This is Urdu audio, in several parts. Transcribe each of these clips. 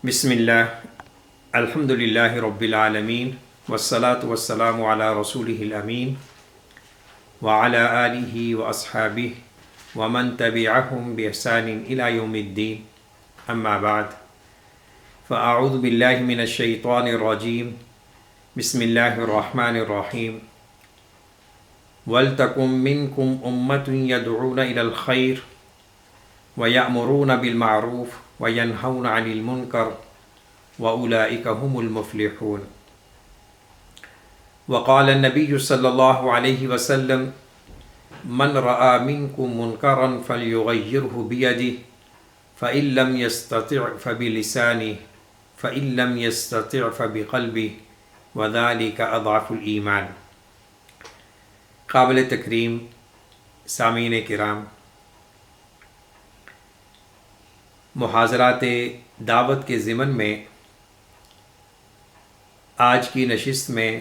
بسم اللہ الحمد للہ رب العالمین والصلاة والسلام علی رسولہ الامین وعلی آلہ واصحابہ ومن تبعہم بإحسان الی یوم الدین اما بعد فاعوذ باللہ من الشیطان الرجیم بسم اللہ الرحمن الرحیم وَلْتَكُن مِّنكُمْ أُمَّةٌ يَدْعُونَ إِلَى الْخَيْرِ وَيَأْمُرُونَ بِالْمَعْرُوفِ وَيَنْهَوْنَ عَنِ الْمُنكَرِ وَأُولَئِكَ هُمُ الْمُفْلِحُونَ. وقال النبي صلى الله عليه وسلم من رأى منكم منكرا فليغيره بيده فإن لم يستطع فبلسانه فإن لم يستطع فبقلبه وذلك أضعف الإيمان. قابل تکریم سامعین کرام، محاضرات دعوت کے ضمن میں آج کی نشست میں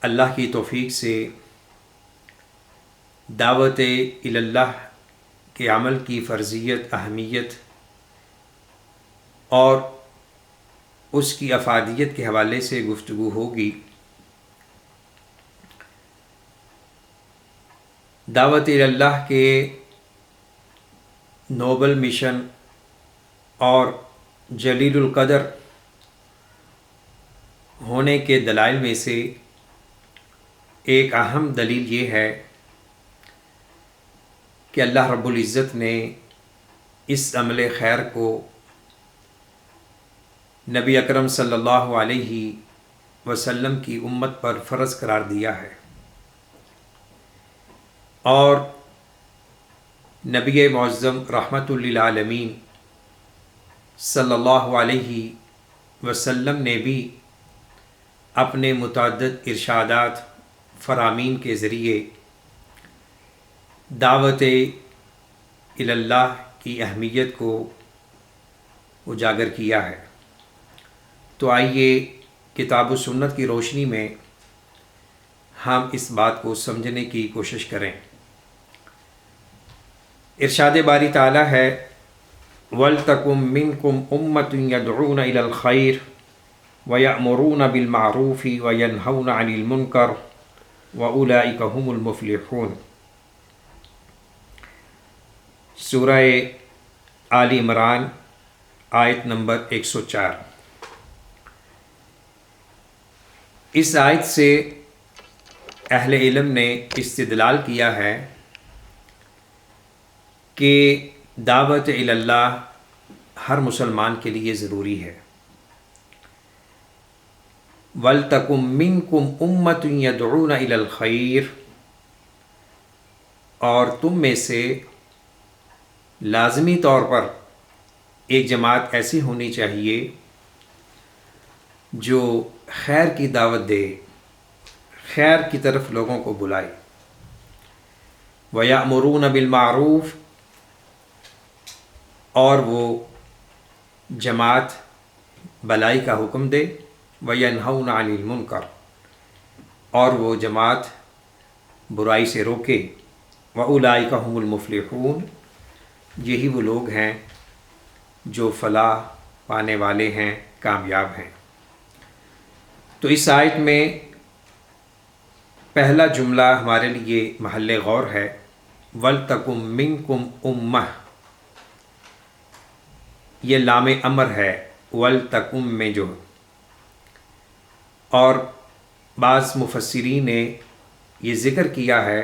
اللہ کی توفیق سے دعوت الی اللہ کے عمل کی فرضیت، اہمیت اور اس کی افادیت کے حوالے سے گفتگو ہوگی. دعوت الی اللہ کے نوبل مشن اور جلیل القدر ہونے کے دلائل میں سے ایک اہم دلیل یہ ہے کہ اللہ رب العزت نے اس عمل خیر کو نبی اکرم صلی اللہ علیہ وسلم کی امت پر فرض قرار دیا ہے، اور نبی معظم رحمۃ للعالمین صلی اللہ علیہ وسلم نے بھی اپنے متعدد ارشادات فرامین کے ذریعے دعوت الی اللہ کی اہمیت کو اجاگر کیا ہے. تو آئیے کتاب و سنت کی روشنی میں ہم اس بات کو سمجھنے کی کوشش کریں. ارشاد باری تعالیٰ ہے وَلْتَكُن مِّنكُمْ أُمَّةٌ يَدْعُونَ إِلَى الْخَيْرِ وَيَأْمُرُونَ بِالْمَعْرُوفِ وَيَنْهَوْنَ عَنِ الْمُنكَرِ وَأُولَئِكَ هُمُ الْمُفْلِحُونَ. سورہ آل عمران آیت نمبر 104. اس آیت سے اہل علم نے استدلال کیا ہے کہ دعوت الی اللہ ہر مسلمان کے لیے ضروری ہے. وَلْتَكُن مِّنكُمْ أُمَّةٌ يَدْعُونَ إِلَى الْخَيْرِ، اور تم میں سے لازمی طور پر ایک جماعت ایسی ہونی چاہیے جو خیر کی دعوت دے، خیر کی طرف لوگوں کو بلائے. وَيَأْمُرُونَ بِالْمَعْرُوفِ، اور وہ جماعت بلائی کا حکم دے. وَيَنْهَوْنَ عَنِ الْمُنكَرِ، اور وہ جماعت برائی سے روکے. وَأُولَئِكَ هُمُ الْمُفْلِحُونَ، یہی وہ لوگ ہیں جو فلاح پانے والے ہیں، کامیاب ہیں. تو اس آیت میں پہلا جملہ ہمارے لیے محل غور ہے، وَلْتَكُن مِّنكُمْ أُمَّةٌ. یہ لام امر ہے وَلْتَكُن میں جو، اور بعض مفسرین نے یہ ذکر کیا ہے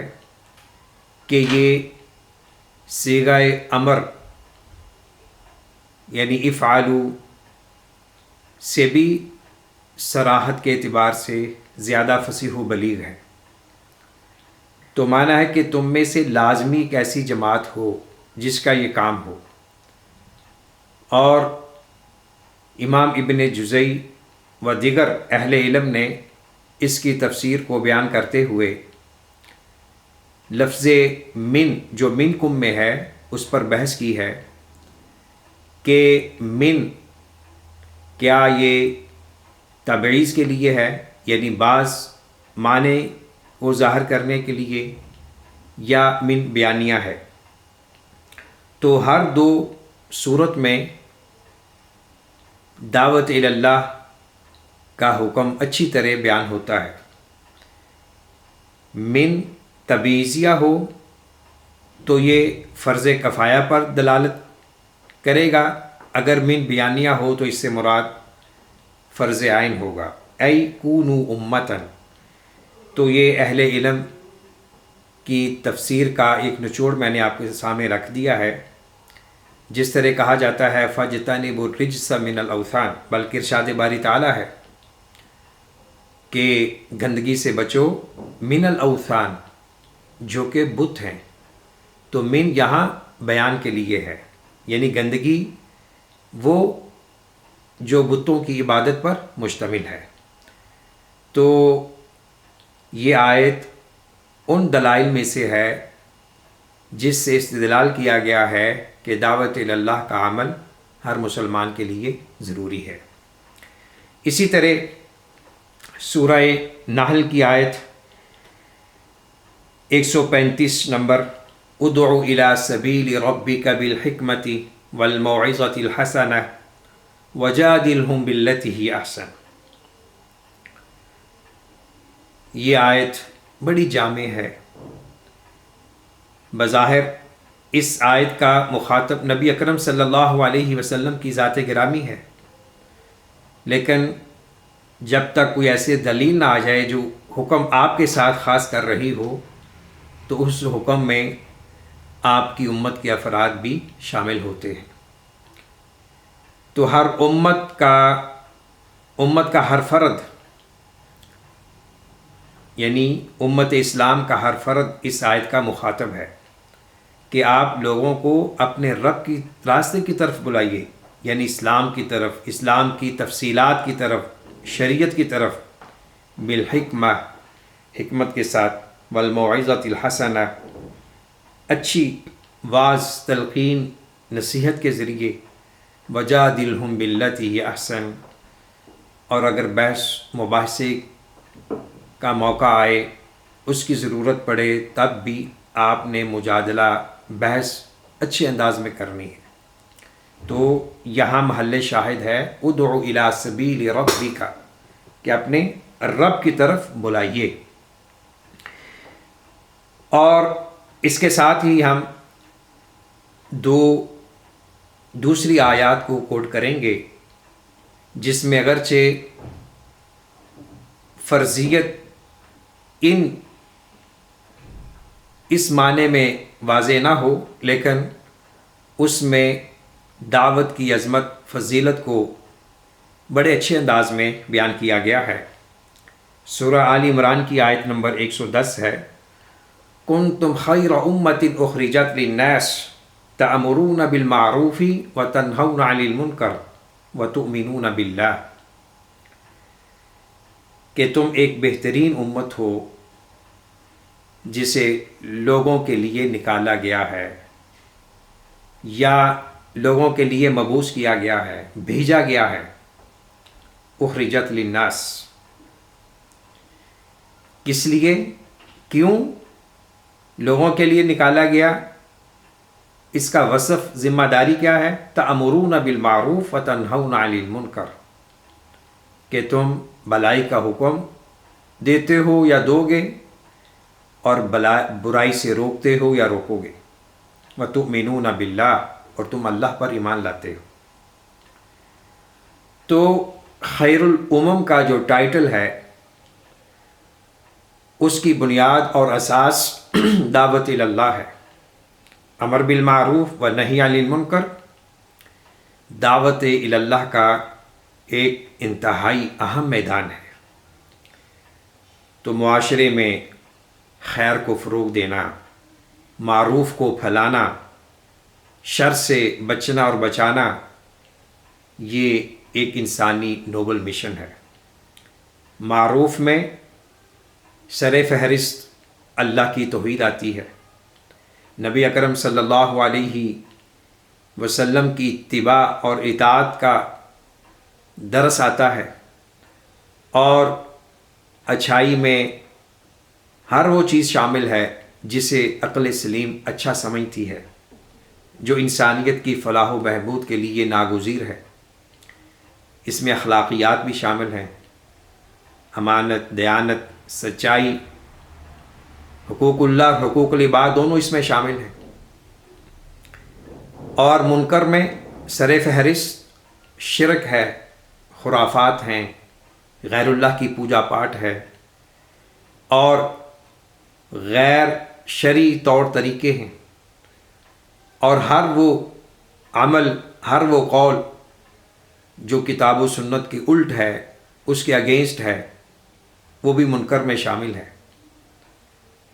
کہ یہ صیغہ امر یعنی افعلوا سے بھی صراحت کے اعتبار سے زیادہ فصیح و بلیغ ہے. تو معنی ہے کہ تم میں سے لازمی ایک ایسی جماعت ہو جس کا یہ کام ہو. اور امام ابن جزئی و دیگر اہل علم نے اس کی تفسیر کو بیان کرتے ہوئے لفظ من جو منکم میں ہے اس پر بحث کی ہے کہ من کیا یہ تبعیض کے لیے ہے، یعنی بعض معنی کو ظاہر کرنے کے لیے، یا من بیانیہ ہے. تو ہر دو صورت میں دعوت اللہ کا حکم اچھی طرح بیان ہوتا ہے۔ من تبعیضیہ ہو تو یہ فرض کفایہ پر دلالت کرے گا، اگر من بیانیہ ہو تو اس سے مراد فرض عین ہوگا۔ ای کونو امتن، تو یہ اہل علم کی تفسیر کا ایک نچوڑ میں نے آپ کے سامنے رکھ دیا ہے۔ جس طرح کہا جاتا ہے فَاجْتَنِبُوا الرِّجْسَ مِنَ الْأَوْثَانِ، بلکہ ارشاد باری تعالیٰ ہے کہ گندگی سے بچو من الاوثان، جو کہ بت ہیں۔ تو من یہاں بیان کے لیے ہے، یعنی گندگی وہ جو بتوں کی عبادت پر مشتمل ہے۔ تو یہ آیت ان دلائل میں سے ہے جس سے استدلال کیا گیا ہے کہ دعوت اللہ کا عمل ہر مسلمان کے لیے ضروری ہے۔ اسی طرح سورہ نحل کی آیت 135 نمبر، ادع الی سبیل ربک بالحکمۃ والموعظۃ الحسنہ وجادلہم باللتی ہی احسن، یہ آیت بڑی جامع ہے۔ بظاہر اس آیت کا مخاطب نبی اکرم صلی اللہ علیہ وسلم کی ذات گرامی ہے، لیکن جب تک کوئی ایسے دلیل نہ آ جائے جو حکم آپ کے ساتھ خاص کر رہی ہو، تو اس حکم میں آپ کی امت کے افراد بھی شامل ہوتے ہیں۔ تو ہر امت کا ہر فرد، یعنی امت اسلام کا ہر فرد اس آیت کا مخاطب ہے کہ آپ لوگوں کو اپنے رب کی راستے کی طرف بلائیے، یعنی اسلام کی طرف، اسلام کی تفصیلات کی طرف، شریعت کی طرف، بالحکمہ، حکمت کے ساتھ، والموعظۃ الحسنہ، اچھی واعظ، تلقین، نصیحت کے ذریعے، وجادلہم باللتی ہی احسن، اور اگر بحث مباحثے کا موقع آئے، اس کی ضرورت پڑے، تب بھی آپ نے مجادلہ، بحث اچھے انداز میں کرنی ہے۔ تو یہاں محل شاہد ہے ادعو الی سبیل ربک، کہ اپنے رب کی طرف بلائیے۔ اور اس کے ساتھ ہی ہم دوسری آیات کو کوٹ کریں گے جس میں اگرچہ فرضیت اس معنی میں واضح نہ ہو، لیکن اس میں دعوت کی عظمت، فضیلت کو بڑے اچھے انداز میں بیان کیا گیا ہے۔ سورہ آل عمران کی آیت نمبر 110 ہے، کنتم خیر امۃ اخرجت للناس تأمرون بالمعروف وتنہون عن المنکر وتؤمنون باللہ، کہ تم ایک بہترین امت ہو جسے لوگوں کے لیے نکالا گیا ہے یا لوگوں کے لیے مبعوث کیا گیا ہے، بھیجا گیا ہے۔ اخرجت للناس، کس لیے، کیوں لوگوں کے لیے نکالا گیا؟ اس کا وصف، ذمہ داری کیا ہے؟ تأمرون بالمعروف وتنہون عن المنکر، کہ تم بھلائی کا حکم دیتے ہو یا دو گے، اور برائی سے روکتے ہو یا روکو گے۔ وتؤمنون باللہ، اور تم اللہ پر ایمان لاتے ہو۔ تو خیر الامم کا جو ٹائٹل ہے، اس کی بنیاد اور اساس دعوت اللہ ہے۔ امر بالمعروف و نہی عن المنکر دعوت اللہ کا ایک انتہائی اہم میدان ہے۔ تو معاشرے میں خیر کو فروغ دینا، معروف کو پھیلانا، شر سے بچنا اور بچانا، یہ ایک انسانی نوبل مشن ہے۔ معروف میں سر فہرست اللہ کی توحید آتی ہے، نبی اکرم صلی اللہ علیہ وسلم کی اتباع اور اطاعت کا درس آتا ہے، اور اچھائی میں ہر وہ چیز شامل ہے جسے عقل سلیم اچھا سمجھتی ہے، جو انسانیت کی فلاح و بہبود کے لیے ناگزیر ہے۔ اس میں اخلاقیات بھی شامل ہیں، امانت، دیانت، سچائی، حقوق اللہ، حقوق العباد دونوں اس میں شامل ہیں۔ اور منکر میں سر فہرست شرک ہے، خرافات ہیں، غیر اللہ کی پوجا پاٹ ہے، اور غیر شرعی طور طریقے ہیں، اور ہر وہ عمل، ہر وہ قول جو کتاب و سنت کی الٹ ہے، اس کے اگینسٹ ہے، وہ بھی منکر میں شامل ہے۔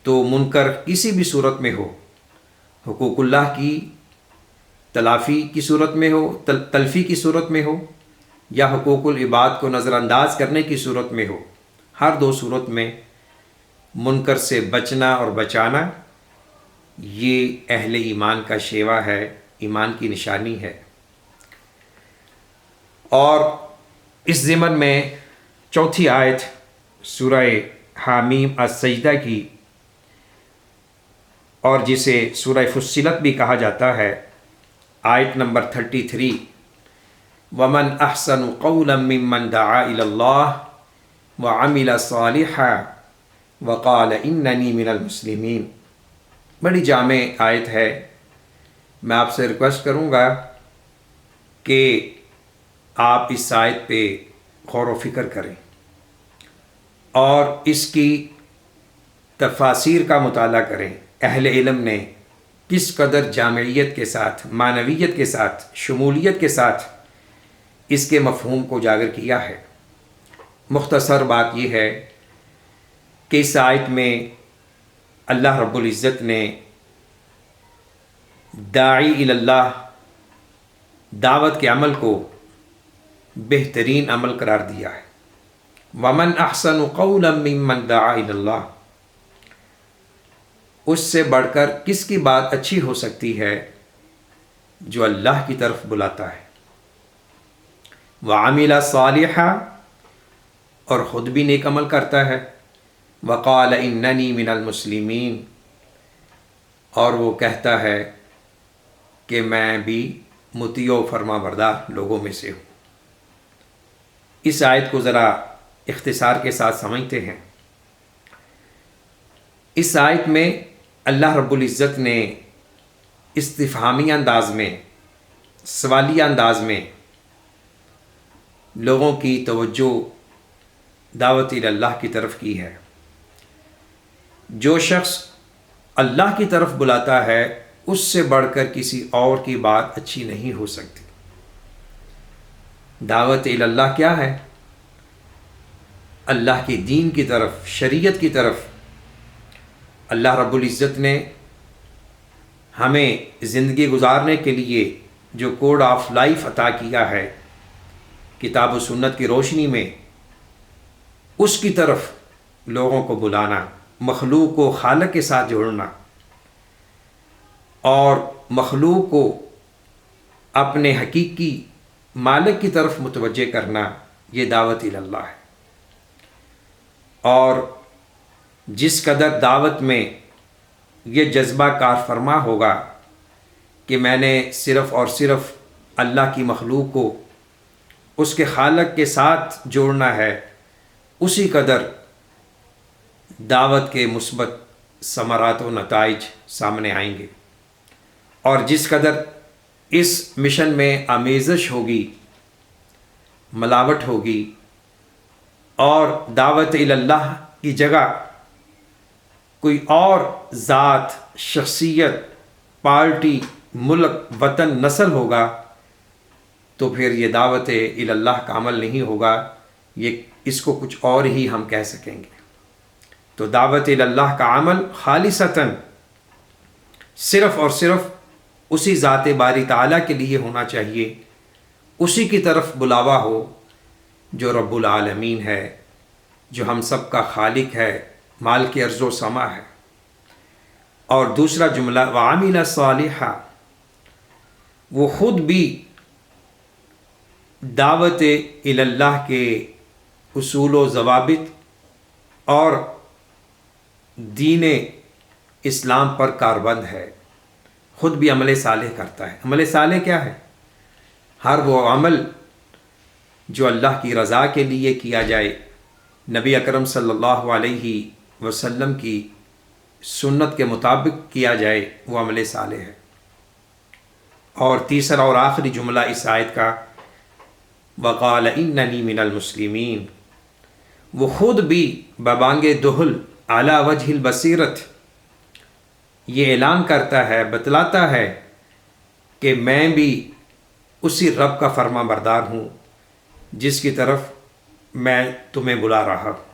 تو منکر کسی بھی صورت میں ہو، حقوق اللہ کی تلافی کی صورت میں ہو، تلفی کی صورت میں ہو، یا حقوق العباد کو نظر انداز کرنے کی صورت میں ہو، ہر دو صورت میں منکر سے بچنا اور بچانا یہ اہل ایمان کا شیوا ہے، ایمان کی نشانی ہے۔ اور اس ضمن میں چوتھی آیت سورہ حامیم السجدہ کی، اور جسے سورہ فصلت بھی کہا جاتا ہے، آیت نمبر 33، وَمَنْ أَحْسَنُ قَوْلًا مِّمَّنْ دَعَا إِلَى اللَّهِ وَعَمِلَ صَالِحًا وَقَالَ إِنَّنِي مِنَ الْمُسْلِمِينَ۔ بڑی جامع آیت ہے۔ میں آپ سے ریکویسٹ کروں گا کہ آپ اس آیت پہ غور و فکر کریں اور اس کی تفاسیر کا مطالعہ کریں۔ اہل علم نے کس قدر جامعیت کے ساتھ، معنویت کے ساتھ، شمولیت کے ساتھ اس کے مفہوم کو اجاگر کیا ہے۔ مختصر بات یہ ہے کہ اس آیت میں اللہ رب العزت نے داعی اللہ، دعوت کے عمل کو بہترین عمل قرار دیا ہے۔ وَمَنْ أَحْسَنُ قَوْلًا مِّمَّنْ دَعَا إِلَى اللَّهِ، اس سے بڑھ کر کس کی بات اچھی ہو سکتی ہے جو اللہ کی طرف بلاتا ہے۔ وَعَمِلَ صَالِحًا، اور خود بھی نیک عمل کرتا ہے۔ وَقَالَ إِنَّنِي مِنَ الْمُسْلِمِينَ، اور وہ کہتا ہے کہ میں بھی مطیع و فرما بردار لوگوں میں سے ہوں۔ اس آیت کو ذرا اختصار کے ساتھ سمجھتے ہیں۔ اس آیت میں اللہ رب العزت نے استفہامی انداز میں، سوالیہ انداز میں لوگوں کی توجہ دعوت اللہ کی طرف کی ہے۔ جو شخص اللہ کی طرف بلاتا ہے اس سے بڑھ کر کسی اور کی بات اچھی نہیں ہو سکتی۔ دعوت اللہ کیا ہے؟ اللہ کے دین کی طرف، شریعت کی طرف۔ اللہ رب العزت نے ہمیں زندگی گزارنے کے لیے جو کوڈ آف لائف عطا کیا ہے کتاب و سنت کی روشنی میں، اس کی طرف لوگوں کو بلانا، مخلوق کو خالق کے ساتھ جوڑنا اور مخلوق کو اپنے حقیقی مالک کی طرف متوجہ کرنا، یہ دعوت اللہ ہے۔ اور جس قدر دعوت میں یہ جذبہ کار فرما ہوگا کہ میں نے صرف اور صرف اللہ کی مخلوق کو اس کے خالق کے ساتھ جوڑنا ہے، اسی قدر دعوت کے مثبت ثمرات و نتائج سامنے آئیں گے۔ اور جس قدر اس مشن میں آمیزش ہوگی، ملاوٹ ہوگی، اور دعوت اللہ کی جگہ کوئی اور ذات، شخصیت، پارٹی، ملک، وطن، نسل ہوگا تو پھر یہ دعوت اللہ کا عمل نہیں ہوگا، یہ اس کو کچھ اور ہی ہم کہہ سکیں گے۔ تو دعوت اللہ کا عمل خالصتاً صرف اور صرف اسی ذات باری تعالیٰ کے لیے ہونا چاہیے، اسی کی طرف بلاوا ہو جو رب العالمین ہے، جو ہم سب کا خالق ہے، مالک ارض و سما ہے۔ اور دوسرا جملہ وَعَمِلَ صَالِحًا، وہ خود بھی دعوت اللہ کے اصول و ضوابط اور دین اسلام پر کاربند ہے، خود بھی عمل صالح کرتا ہے۔ عمل صالح کیا ہے؟ ہر وہ عمل جو اللہ کی رضا کے لیے کیا جائے، نبی اکرم صلی اللہ علیہ وسلم کی سنت کے مطابق کیا جائے، وہ عمل صالح ہے۔ اور تیسرا اور آخری جملہ اس آیت کا، وقال اننی من المسلمین، وہ خود بھی ببانگ دہل علی وجہ البصیرت یہ اعلان کرتا ہے، بتلاتا ہے کہ میں بھی اسی رب کا فرما بردار ہوں جس کی طرف میں تمہیں بلا رہا ہوں،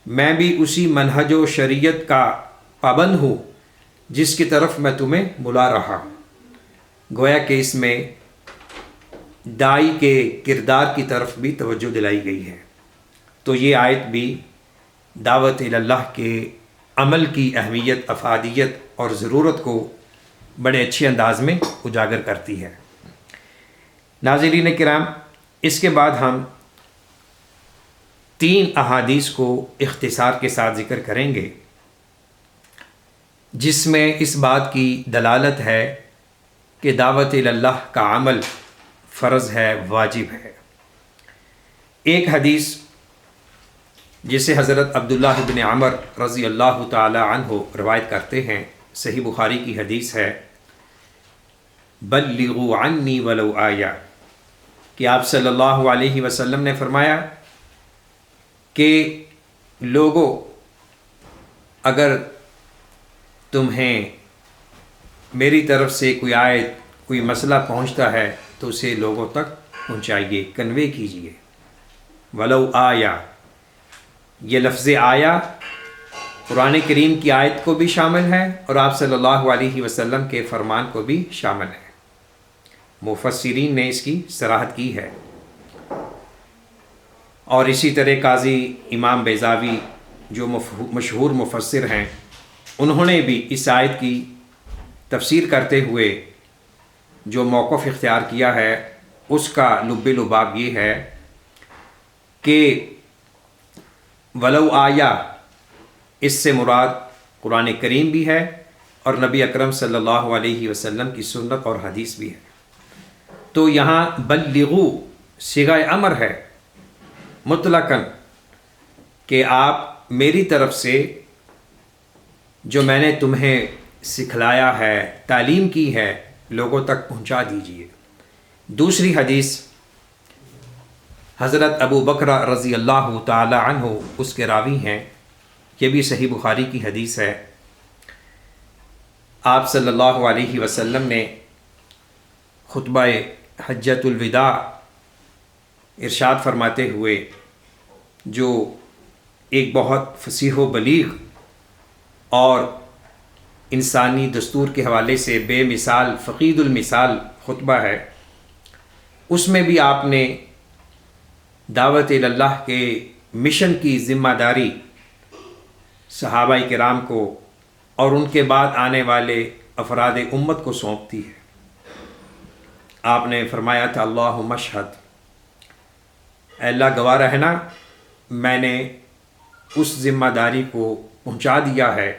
میں بھی اسی منہج و شریعت کا پابند ہوں جس کی طرف میں تمہیں بلا رہا ہوں۔ گویا کہ اس میں داعی کے کردار کی طرف بھی توجہ دلائی گئی ہے۔ تو یہ آیت بھی دعوت اللہ کے عمل کی اہمیت، افادیت اور ضرورت کو بڑے اچھے انداز میں اجاگر کرتی ہے۔ ناظرین کرام، اس کے بعد ہم 3 احادیث کو اختصار کے ساتھ ذکر کریں گے جس میں اس بات کی دلالت ہے کہ دعوت اللہ کا عمل فرض ہے، واجب ہے۔ ایک حدیث جسے حضرت عبداللہ بن عمر رضی اللہ تعالی عنہ روایت کرتے ہیں، صحیح بخاری کی حدیث ہے، بلغوا عنی ولو آیہ، کہ آپ صلی اللہ علیہ وسلم نے فرمایا کہ لوگوں، اگر تمہیں میری طرف سے کوئی آیت، کوئی مسئلہ پہنچتا ہے تو اسے لوگوں تک پہنچائیے، کنوے کیجیے۔ ولو آیہ، یہ لفظ آیا قرآن کریم کی آیت کو بھی شامل ہے اور آپ صلی اللہ علیہ وسلم کے فرمان کو بھی شامل ہے۔ مفسرین نے اس کی صراحت کی ہے، اور اسی طرح قاضی امام بیضاوی جو مشہور مفسر ہیں، انہوں نے بھی اس آیت کی تفسیر کرتے ہوئے جو موقف اختیار کیا ہے اس کا لب لباب یہ ہے کہ ولو آیا، اس سے مراد قرآن کریم بھی ہے اور نبی اکرم صلی اللہ علیہ وسلم کی سنت اور حدیث بھی ہے۔ تو یہاں بلغو صیغہ امر ہے مطلقاً، کہ آپ میری طرف سے جو میں نے تمہیں سکھلایا ہے، تعلیم کی ہے، لوگوں تک پہنچا دیجیے۔ دوسری حدیث حضرت ابو بکر رضی اللہ تعالی عنہ اس کے راوی ہیں، یہ بھی صحیح بخاری کی حدیث ہے۔ آپ صلی اللہ علیہ وسلم نے خطبہ حجۃ الوداع ارشاد فرماتے ہوئے، جو ایک بہت فصیح و بلیغ اور انسانی دستور کے حوالے سے بے مثال، فقید المثال خطبہ ہے، اس میں بھی آپ نے دعوت اللہ کے مشن کی ذمہ داری صحابہ کرام کو اور ان کے بعد آنے والے افراد امت کو سونپتی ہے۔ آپ نے فرمایا تھا، اللہم اشہد، اے اللہ گواہ رہنا، میں نے اس ذمہ داری کو پہنچا دیا ہے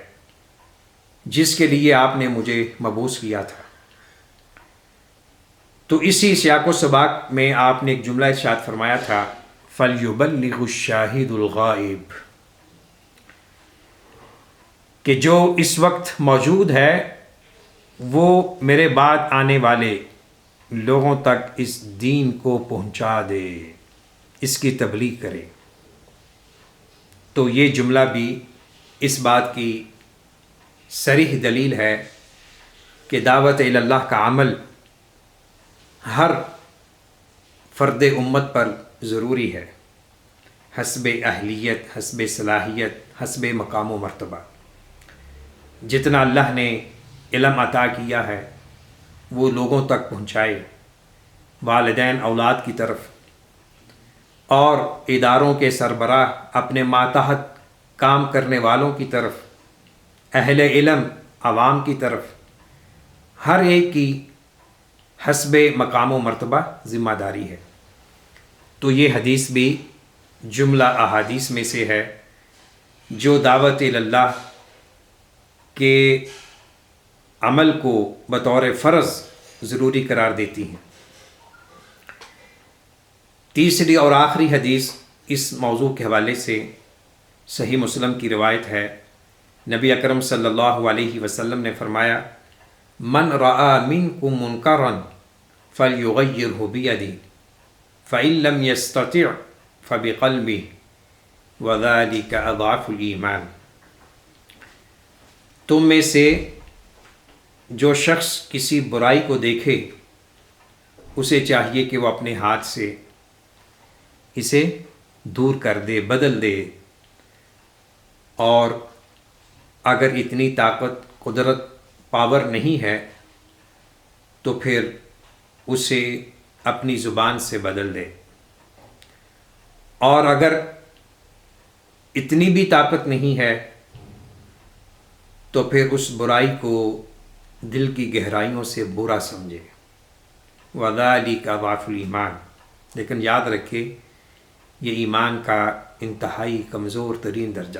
جس کے لیے آپ نے مجھے مبعوث کیا تھا۔ تو اسی سیاق و سباق میں آپ نے ایک جملہ ارشاد فرمایا تھا، فَلْيُبَلِّغُ الشَّاهِدُ الْغَائِبُ، کہ جو اس وقت موجود ہے وہ میرے بعد آنے والے لوگوں تک اس دین کو پہنچا دے، اس کی تبلیغ کرے۔ تو یہ جملہ بھی اس بات کی صریح دلیل ہے کہ دعوت اللہ کا عمل ہر فرد امت پر ضروری ہے، حسب اہلیت، حسب صلاحیت، حسب مقام و مرتبہ۔ جتنا اللہ نے علم عطا کیا ہے وہ لوگوں تک پہنچائے، والدین اولاد کی طرف اور اداروں کے سربراہ اپنے ماتحت کام کرنے والوں کی طرف، اہل علم عوام کی طرف، ہر ایک کی حسب مقام و مرتبہ ذمہ داری ہے۔ تو یہ حدیث بھی جملہ احادیث میں سے ہے جو دعوت اللہ کے عمل کو بطور فرض ضروری قرار دیتی ہیں۔ تیسری اور آخری حدیث اس موضوع کے حوالے سے صحیح مسلم کی روایت ہے، نبی اکرم صلی اللہ علیہ وسلم نے فرمایا، من رأى منکم منکرا فلیغیرہ بیدہ فإن لم یستطع فبقلبہ وذلک اضعف الایمان۔ تم میں سے جو شخص کسی برائی کو دیکھے اسے چاہیے کہ وہ اپنے ہاتھ سے اسے دور کر دے، بدل دے، اور اگر اتنی طاقت، قدرت، پاور نہیں ہے تو پھر اسے اپنی زبان سے بدل دے، اور اگر اتنی بھی طاقت نہیں ہے تو پھر اس برائی کو دل کی گہرائیوں سے برا سمجھے۔ وَذَلِكَ ضَعْفُ الْإِيمَانِ، لیکن یاد رکھے یہ ایمان کا انتہائی کمزور ترین درجہ